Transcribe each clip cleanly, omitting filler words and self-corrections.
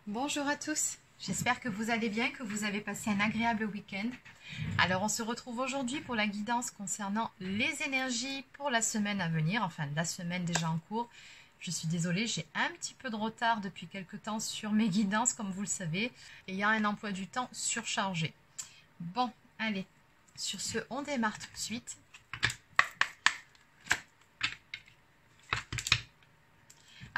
Bonjour à tous, j'espère que vous allez bien, que vous avez passé un agréable week-end. Alors on se retrouve aujourd'hui pour la guidance concernant les énergies pour la semaine à venir, enfin la semaine déjà en cours. Je suis désolée, j'ai un petit peu de retard depuis quelques temps sur mes guidances comme vous le savez, et il y a un emploi du temps surchargé. Bon, allez, sur ce on démarre tout de suite.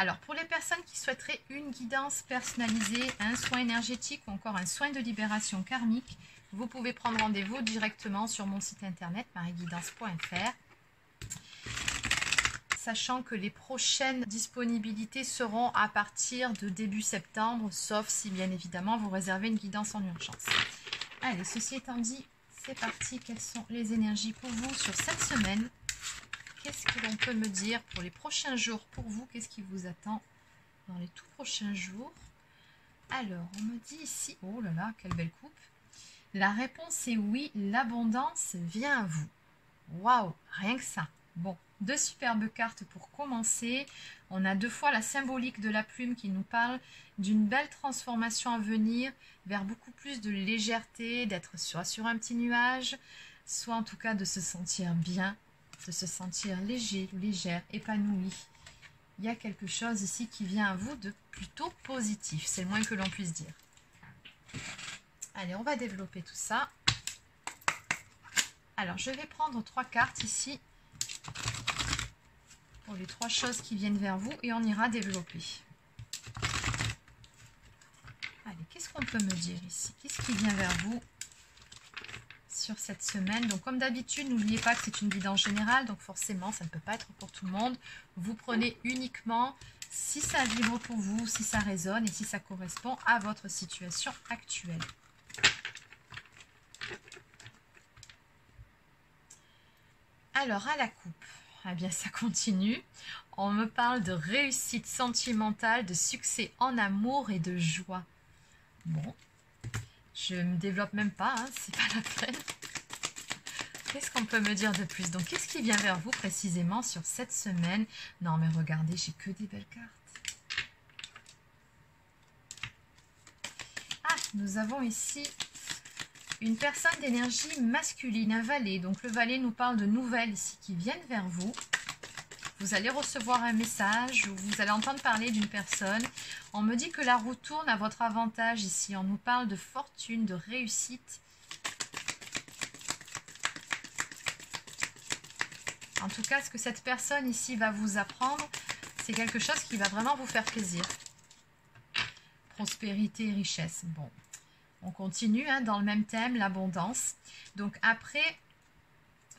Alors, pour les personnes qui souhaiteraient une guidance personnalisée, un soin énergétique ou encore un soin de libération karmique, vous pouvez prendre rendez-vous directement sur mon site internet marieguidance.fr. Sachant que les prochaines disponibilités seront à partir de début septembre, sauf si bien évidemment vous réservez une guidance en urgence. Allez, ceci étant dit, c'est parti. Quelles sont les énergies pour vous sur cette semaine ? Qu'est-ce que l'on peut me dire pour les prochains jours pour vous? Qu'est-ce qui vous attend dans les tout prochains jours? Alors, on me dit ici, oh là là, quelle belle coupe. La réponse est oui, l'abondance vient à vous. Waouh, rien que ça. Bon, deux superbes cartes pour commencer. On a deux fois la symbolique de la plume qui nous parle d'une belle transformation à venir vers beaucoup plus de légèreté, d'être soit sur un petit nuage, soit en tout cas de se sentir bien, de se sentir léger, légère, épanoui. Il y a quelque chose ici qui vient à vous de plutôt positif, c'est le moins que l'on puisse dire. Allez, on va développer tout ça. Alors, je vais prendre trois cartes ici pour les trois choses qui viennent vers vous et on ira développer. Allez, qu'est-ce qu'on peut me dire ici? Qu'est-ce qui vient vers vous sur cette semaine? Donc comme d'habitude, n'oubliez pas que c'est une guidance générale, donc forcément ça ne peut pas être pour tout le monde. Vous prenez uniquement si ça vibre pour vous, si ça résonne et si ça correspond à votre situation actuelle. Alors à la coupe, eh bien ça continue. On me parle de réussite sentimentale, de succès en amour et de joie. Bon, je ne me développe même pas, hein, c'est pas la peine. Qu'est-ce qu'on peut me dire de plus? Donc, qu'est-ce qui vient vers vous précisément sur cette semaine? Non, mais regardez, j'ai que des belles cartes. Ah, nous avons ici une personne d'énergie masculine, un valet. Donc, le valet nous parle de nouvelles ici qui viennent vers vous. Vous allez recevoir un message ou vous allez entendre parler d'une personne. On me dit que la roue tourne à votre avantage ici. On nous parle de fortune, de réussite. En tout cas, ce que cette personne ici va vous apprendre, c'est quelque chose qui va vraiment vous faire plaisir. Prospérité et richesse. Bon, on continue hein, dans le même thème, l'abondance. Donc après,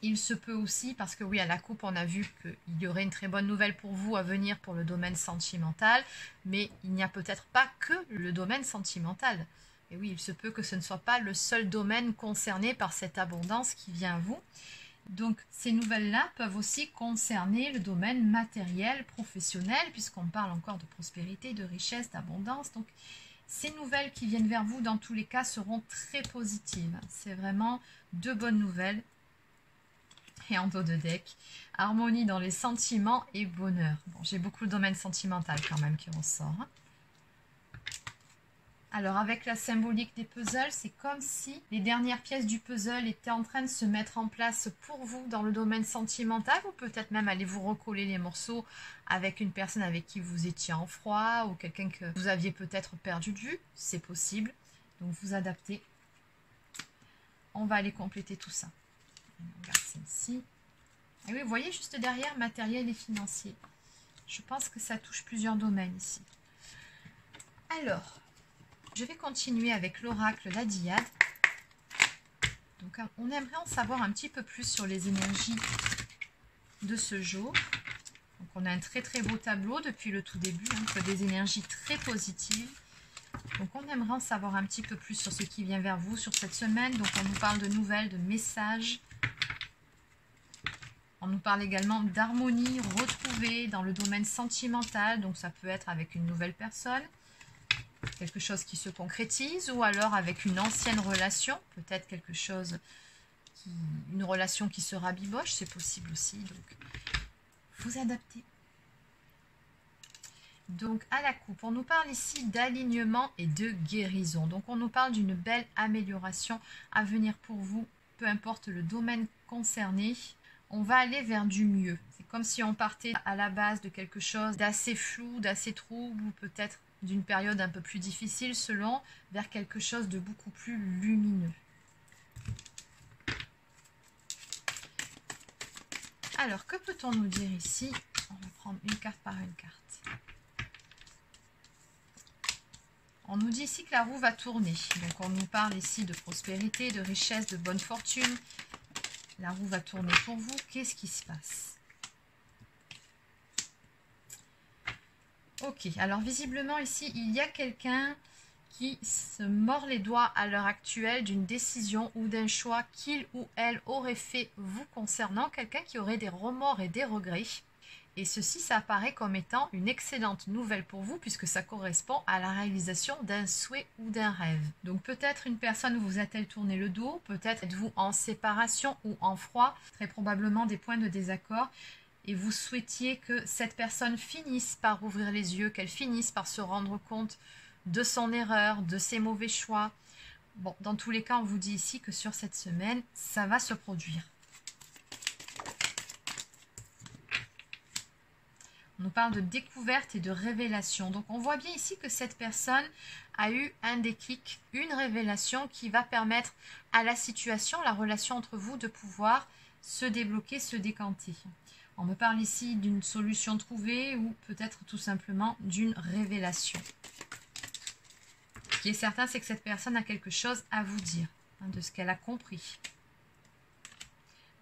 il se peut aussi, parce que oui, à la coupe, on a vu qu'il y aurait une très bonne nouvelle pour vous à venir pour le domaine sentimental, mais il n'y a peut-être pas que le domaine sentimental. Et oui, il se peut que ce ne soit pas le seul domaine concerné par cette abondance qui vient à vous. Donc, ces nouvelles-là peuvent aussi concerner le domaine matériel, professionnel, puisqu'on parle encore de prospérité, de richesse, d'abondance. Donc, ces nouvelles qui viennent vers vous, dans tous les cas, seront très positives. C'est vraiment de bonnes nouvelles. Et en dos de deck, harmonie dans les sentiments et bonheur. Bon, j'ai beaucoup le domaine sentimental quand même qui ressort. Alors avec la symbolique des puzzles, c'est comme si les dernières pièces du puzzle étaient en train de se mettre en place pour vous dans le domaine sentimental, ou peut-être même allez vous recoller les morceaux avec une personne avec qui vous étiez en froid ou quelqu'un que vous aviez peut-être perdu de vue, c'est possible. Donc vous adaptez. On va aller compléter tout ça. On regarde celle-ci. Et oui, vous voyez juste derrière matériel et financier. Je pense que ça touche plusieurs domaines ici. Alors, je vais continuer avec l'oracle, la Diade. Donc, on aimerait en savoir un petit peu plus sur les énergies de ce jour. Donc, on a un très très beau tableau depuis le tout début, hein, des énergies très positives. Donc, on aimerait en savoir un petit peu plus sur ce qui vient vers vous sur cette semaine. Donc, on nous parle de nouvelles, de messages. On nous parle également d'harmonie retrouvée dans le domaine sentimental. Donc, ça peut être avec une nouvelle personne. Quelque chose qui se concrétise ou alors avec une ancienne relation, peut-être quelque chose, une relation qui se rabiboche, c'est possible aussi. Donc, vous adaptez. Donc à la coupe, on nous parle ici d'alignement et de guérison. Donc on nous parle d'une belle amélioration à venir pour vous, peu importe le domaine concerné. On va aller vers du mieux. C'est comme si on partait à la base de quelque chose d'assez flou, d'assez trouble, ou peut-être d'une période un peu plus difficile selon, vers quelque chose de beaucoup plus lumineux. Alors, que peut-on nous dire ici? On va prendre une carte par une carte. On nous dit ici que la roue va tourner. Donc, on nous parle ici de prospérité, de richesse, de bonne fortune. La roue va tourner pour vous. Qu'est-ce qui se passe? Ok, alors visiblement ici, il y a quelqu'un qui se mord les doigts à l'heure actuelle d'une décision ou d'un choix qu'il ou elle aurait fait vous concernant. Quelqu'un qui aurait des remords et des regrets. Et ceci, ça apparaît comme étant une excellente nouvelle pour vous puisque ça correspond à la réalisation d'un souhait ou d'un rêve. Donc peut-être une personne vous a-t-elle tourné le dos, peut-être êtes-vous en séparation ou en froid, très probablement des points de désaccord. Et vous souhaitiez que cette personne finisse par ouvrir les yeux, qu'elle finisse par se rendre compte de son erreur, de ses mauvais choix. Bon, dans tous les cas, on vous dit ici que sur cette semaine, ça va se produire. On nous parle de découverte et de révélation. Donc, on voit bien ici que cette personne a eu un déclic, une révélation qui va permettre à la situation, la relation entre vous, de pouvoir se débloquer, se décanter. On me parle ici d'une solution trouvée ou peut-être tout simplement d'une révélation. Ce qui est certain, c'est que cette personne a quelque chose à vous dire, de ce qu'elle a compris.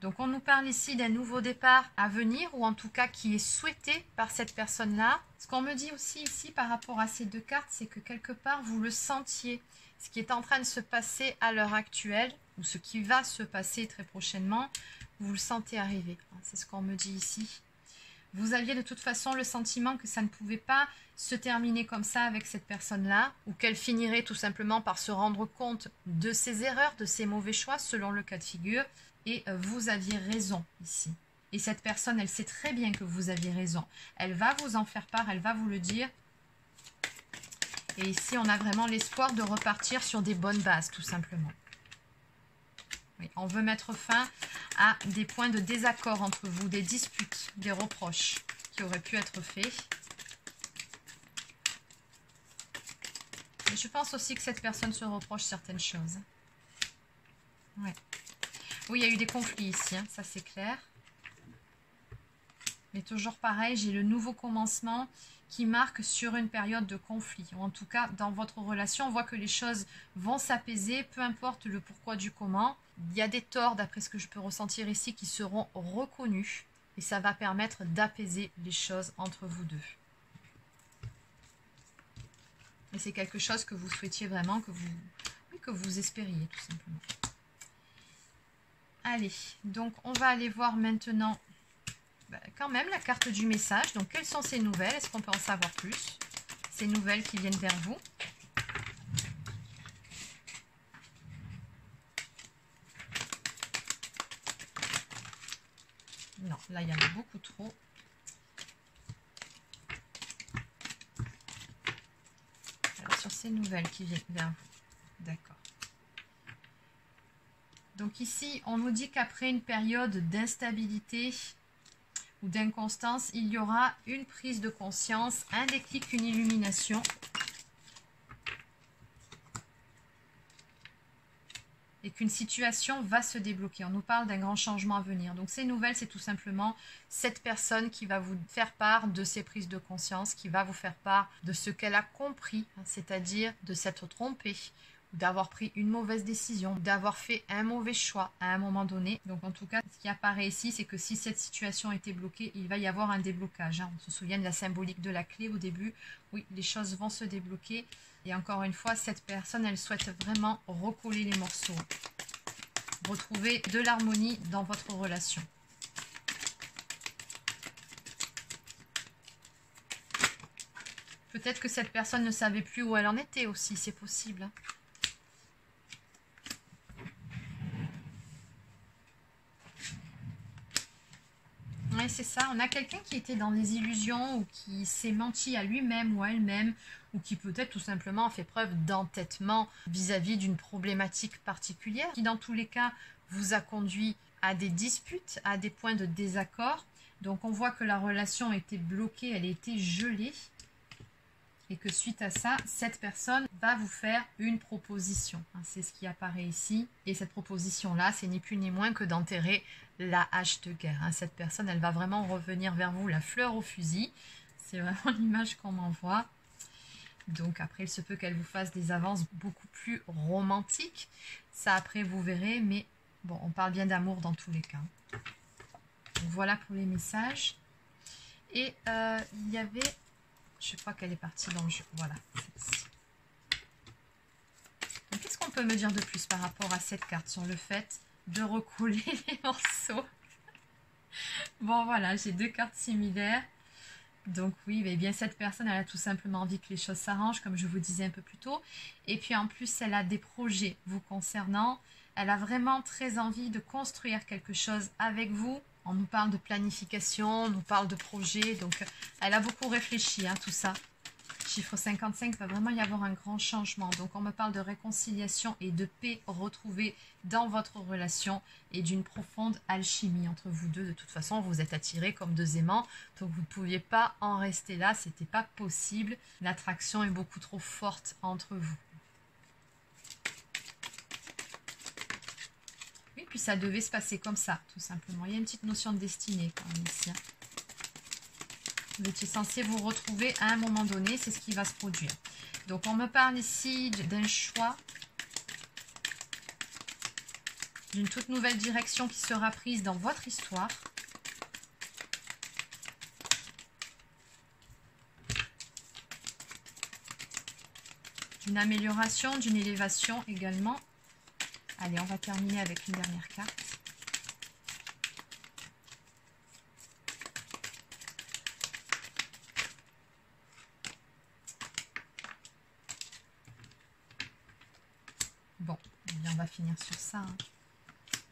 Donc on nous parle ici d'un nouveau départ à venir, ou en tout cas qui est souhaité par cette personne-là. Ce qu'on me dit aussi ici par rapport à ces deux cartes, c'est que quelque part vous le sentiez. Ce qui est en train de se passer à l'heure actuelle, ou ce qui va se passer très prochainement, vous le sentez arriver. C'est ce qu'on me dit ici. Vous aviez de toute façon le sentiment que ça ne pouvait pas se terminer comme ça avec cette personne-là, ou qu'elle finirait tout simplement par se rendre compte de ses erreurs, de ses mauvais choix, selon le cas de figure. Et vous aviez raison ici. Et cette personne, elle sait très bien que vous aviez raison. Elle va vous en faire part, elle va vous le dire. Et ici, on a vraiment l'espoir de repartir sur des bonnes bases, tout simplement. Oui, on veut mettre fin à des points de désaccord entre vous, des disputes, des reproches qui auraient pu être faits. Et je pense aussi que cette personne se reproche certaines choses. Ouais. Oui, il y a eu des conflits ici, hein, ça c'est clair. Mais toujours pareil, j'ai le nouveau commencement qui marque sur une période de conflit. Ou en tout cas, dans votre relation, on voit que les choses vont s'apaiser, peu importe le pourquoi du comment. Il y a des torts, d'après ce que je peux ressentir ici, qui seront reconnus. Et ça va permettre d'apaiser les choses entre vous deux. Et c'est quelque chose que vous souhaitiez vraiment, que vous espériez tout simplement. Allez, donc on va aller voir maintenant quand même la carte du message. Donc quelles sont ces nouvelles? Est-ce qu'on peut en savoir plus? Ces nouvelles qui viennent vers vous. Non, là il y en a beaucoup trop. Alors sur ces nouvelles qui viennent vers vous. D'accord. Donc ici, on nous dit qu'après une période d'instabilité ou d'inconstance, il y aura une prise de conscience, un déclic, une illumination. Et qu'une situation va se débloquer. On nous parle d'un grand changement à venir. Donc ces nouvelles, c'est tout simplement cette personne qui va vous faire part de ses prises de conscience, qui va vous faire part de ce qu'elle a compris, c'est-à-dire de s'être trompée, d'avoir pris une mauvaise décision, d'avoir fait un mauvais choix à un moment donné. Donc en tout cas, ce qui apparaît ici, c'est que si cette situation était bloquée, il va y avoir un déblocage. On se souvient de la symbolique de la clé au début. Oui, les choses vont se débloquer. Et encore une fois, cette personne, elle souhaite vraiment recoller les morceaux. Retrouver de l'harmonie dans votre relation. Peut-être que cette personne ne savait plus où elle en était aussi, c'est possible. Oui, c'est ça. On a quelqu'un qui était dans les illusions ou qui s'est menti à lui-même ou à elle-même ou qui peut-être tout simplement a fait preuve d'entêtement vis-à-vis d'une problématique particulière qui dans tous les cas vous a conduit à des disputes, à des points de désaccord. Donc on voit que la relation était bloquée, elle a été gelée et que suite à ça, cette personne va vous faire une proposition. C'est ce qui apparaît ici. Et cette proposition-là, c'est ni plus ni moins que d'enterrer la hache de guerre. Cette personne, elle va vraiment revenir vers vous, la fleur au fusil. C'est vraiment l'image qu'on m'envoie. Donc après, il se peut qu'elle vous fasse des avances beaucoup plus romantiques. Ça, après, vous verrez. Mais bon, on parle bien d'amour dans tous les cas. Donc, voilà pour les messages. Et il y avait... Je crois qu'elle est partie dans le jeu. Voilà. Donc, qu'est-ce qu'on peut me dire de plus par rapport à cette carte sur le fait de recoller les morceaux? Bon, voilà, j'ai deux cartes similaires. Donc oui, mais bien cette personne, elle a tout simplement envie que les choses s'arrangent, comme je vous disais un peu plus tôt. Et puis en plus, elle a des projets vous concernant. Elle a vraiment très envie de construire quelque chose avec vous. On nous parle de planification, on nous parle de projet. Donc elle a beaucoup réfléchi, tout ça. Chiffre 55, il va vraiment y avoir un grand changement. Donc on me parle de réconciliation et de paix retrouvée dans votre relation et d'une profonde alchimie entre vous deux. De toute façon, vous êtes attirés comme deux aimants, donc vous ne pouviez pas en rester là, c'était pas possible. L'attraction est beaucoup trop forte entre vous. Oui, puis ça devait se passer comme ça, tout simplement. Il y a une petite notion de destinée quand même ici. Vous étiez censé vous retrouver à un moment donné, c'est ce qui va se produire. Donc on me parle ici d'un choix, d'une toute nouvelle direction qui sera prise dans votre histoire. D'une amélioration, d'une élévation également. Allez, on va terminer avec une dernière carte. Bon, on va finir sur ça.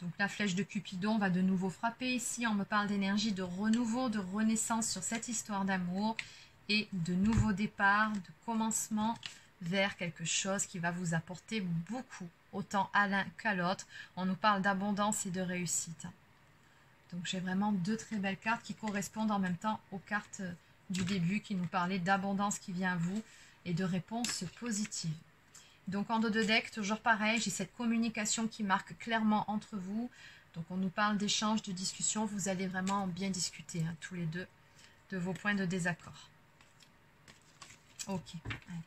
Donc la flèche de Cupidon va de nouveau frapper ici. On me parle d'énergie de renouveau, de renaissance sur cette histoire d'amour et de nouveau départ, de commencement vers quelque chose qui va vous apporter beaucoup, autant à l'un qu'à l'autre. On nous parle d'abondance et de réussite. Donc j'ai vraiment deux très belles cartes qui correspondent en même temps aux cartes du début qui nous parlaient d'abondance qui vient à vous et de réponses positives. Donc en dos de deck, toujours pareil, j'ai cette communication qui marque clairement entre vous. Donc on nous parle d'échanges, de discussions. Vous allez vraiment bien discuter tous les deux de vos points de désaccord. Ok. Allez.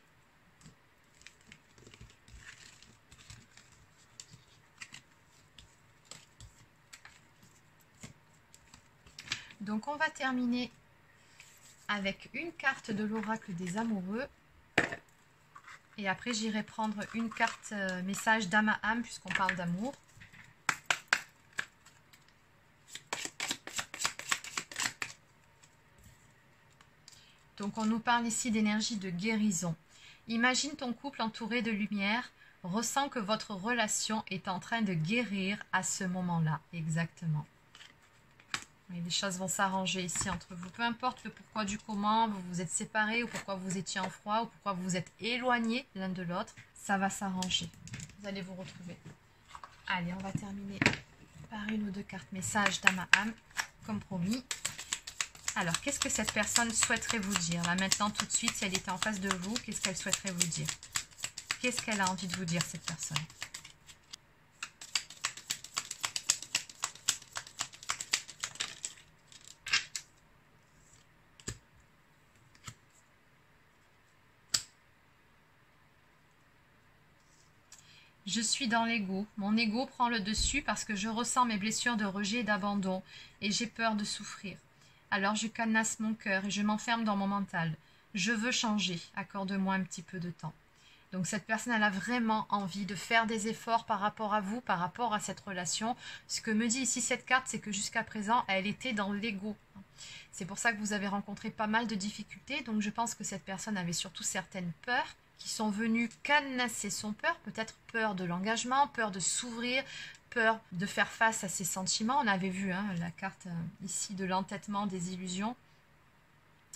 Donc on va terminer avec une carte de l'oracle des amoureux. Et après, j'irai prendre une carte message d'âme à âme, puisqu'on parle d'amour. Donc, on nous parle ici d'énergie de guérison. Imagine ton couple entouré de lumière. Ressens que votre relation est en train de guérir à ce moment-là. Exactement. Et les choses vont s'arranger ici entre vous. Peu importe le pourquoi du comment, vous vous êtes séparés ou pourquoi vous étiez en froid ou pourquoi vous vous êtes éloignés l'un de l'autre, ça va s'arranger. Vous allez vous retrouver. Allez, on va terminer par une ou deux cartes messages d'âme à âme, comme promis. Alors, qu'est-ce que cette personne souhaiterait vous dire? Là, maintenant, tout de suite, si elle était en face de vous, qu'est-ce qu'elle souhaiterait vous dire? Qu'est-ce qu'elle a envie de vous dire, cette personne? Je suis dans l'ego. Mon ego prend le dessus parce que je ressens mes blessures de rejet et d'abandon et j'ai peur de souffrir. Alors je cadenasse mon cœur et je m'enferme dans mon mental. Je veux changer. Accorde-moi un petit peu de temps. Donc cette personne, elle a vraiment envie de faire des efforts par rapport à vous, par rapport à cette relation. Ce que me dit ici cette carte, c'est que jusqu'à présent, elle était dans l'ego. C'est pour ça que vous avez rencontré pas mal de difficultés. Donc je pense que cette personne avait surtout certaines peurs qui sont venues cadenasser son peur, peut-être peur de l'engagement, peur de s'ouvrir, peur de faire face à ses sentiments. On avait vu hein, la carte ici de l'entêtement, des illusions.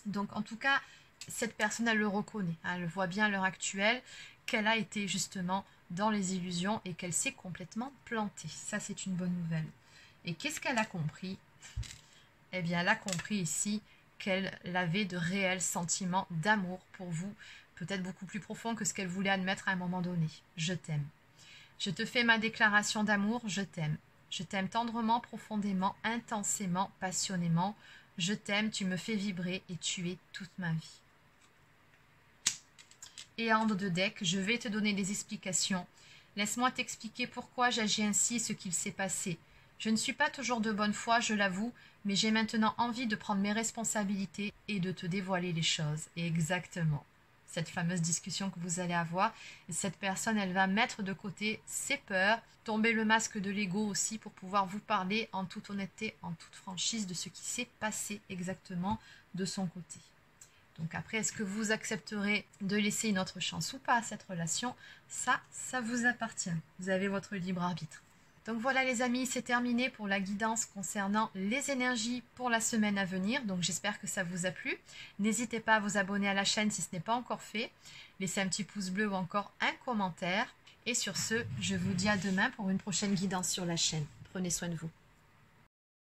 Donc en tout cas, cette personne, elle le reconnaît. Hein, elle voit bien à l'heure actuelle qu'elle a été justement dans les illusions et qu'elle s'est complètement plantée. Ça, c'est une bonne nouvelle. Et qu'est-ce qu'elle a compris? Eh bien, elle a compris ici qu'elle avait de réels sentiments d'amour pour vous, peut-être beaucoup plus profonds que ce qu'elle voulait admettre à un moment donné. Je t'aime. Je te fais ma déclaration d'amour, je t'aime. Je t'aime tendrement, profondément, intensément, passionnément. Je t'aime, tu me fais vibrer et tu es toute ma vie. Et en dos de deck, je vais te donner des explications. Laisse-moi t'expliquer pourquoi j'agis ainsi et ce qu'il s'est passé. Je ne suis pas toujours de bonne foi, je l'avoue, mais j'ai maintenant envie de prendre mes responsabilités et de te dévoiler les choses. Et exactement, cette fameuse discussion que vous allez avoir, et cette personne, elle va mettre de côté ses peurs, tomber le masque de l'ego aussi pour pouvoir vous parler en toute honnêteté, en toute franchise de ce qui s'est passé exactement de son côté. Donc après, est-ce que vous accepterez de laisser une autre chance ou pas à cette relation? Ça vous appartient. Vous avez votre libre arbitre. Donc voilà les amis, c'est terminé pour la guidance concernant les énergies pour la semaine à venir. Donc j'espère que ça vous a plu. N'hésitez pas à vous abonner à la chaîne si ce n'est pas encore fait. Laissez un petit pouce bleu ou encore un commentaire. Et sur ce, je vous dis à demain pour une prochaine guidance sur la chaîne. Prenez soin de vous.